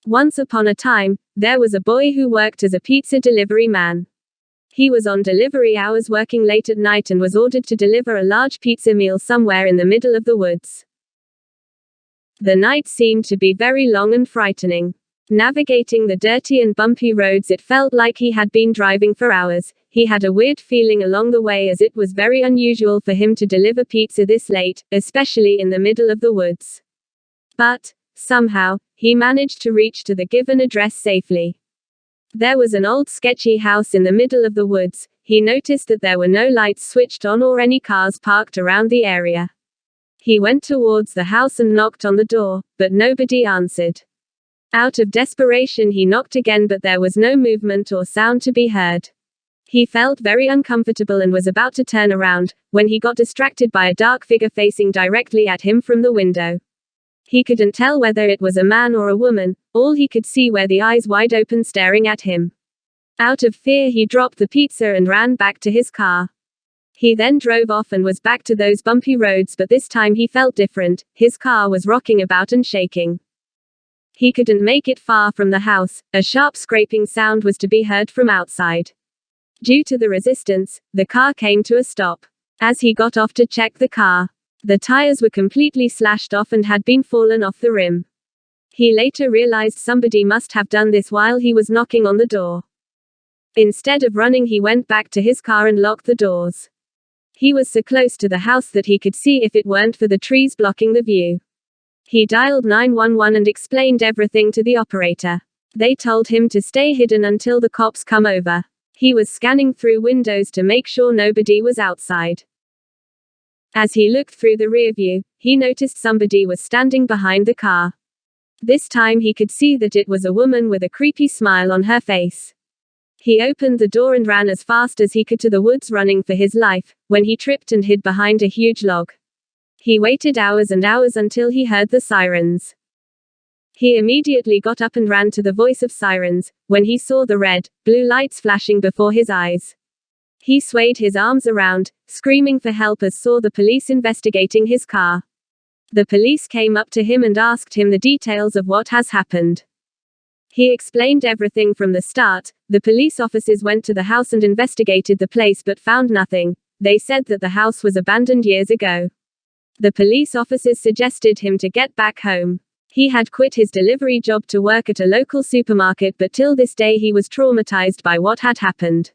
Once upon a time, there was a boy who worked as a pizza delivery man. He was on delivery hours working late at night and was ordered to deliver a large pizza meal somewhere in the middle of the woods. The night seemed to be very long and frightening. Navigating the dirty and bumpy roads, it felt like he had been driving for hours. He had a weird feeling along the way, as it was very unusual for him to deliver pizza this late, especially in the middle of the woods. But, somehow, he managed to reach to the given address safely. There was an old sketchy house in the middle of the woods. He noticed that there were no lights switched on or any cars parked around the area. He went towards the house and knocked on the door, but nobody answered. Out of desperation, he knocked again, but there was no movement or sound to be heard. He felt very uncomfortable and was about to turn around, when he got distracted by a dark figure facing directly at him from the window. He couldn't tell whether it was a man or a woman. All he could see were the eyes wide open staring at him. Out of fear, he dropped the pizza and ran back to his car. He then drove off and was back to those bumpy roads, but this time he felt different. His car was rocking about and shaking. He couldn't make it far from the house. A sharp scraping sound was to be heard from outside. Due to the resistance, the car came to a stop. As he got off to check the car, the tires were completely slashed off and had been fallen off the rim. He later realized somebody must have done this while he was knocking on the door. Instead of running, he went back to his car and locked the doors. He was so close to the house that he could see if it weren't for the trees blocking the view. He dialed 911 and explained everything to the operator. They told him to stay hidden until the cops come over. He was scanning through windows to make sure nobody was outside. As he looked through the rear view, he noticed somebody was standing behind the car. This time he could see that it was a woman with a creepy smile on her face. He opened the door and ran as fast as he could to the woods, running for his life, when he tripped and hid behind a huge log. He waited hours and hours until he heard the sirens. He immediately got up and ran to the voice of sirens, when he saw the red, blue lights flashing before his eyes. He swayed his arms around, screaming for help, as saw the police investigating his car. The police came up to him and asked him the details of what has happened. He explained everything from the start. The police officers went to the house and investigated the place but found nothing. They said that the house was abandoned years ago. The police officers suggested him to get back home. He had quit his delivery job to work at a local supermarket, but till this day he was traumatized by what had happened.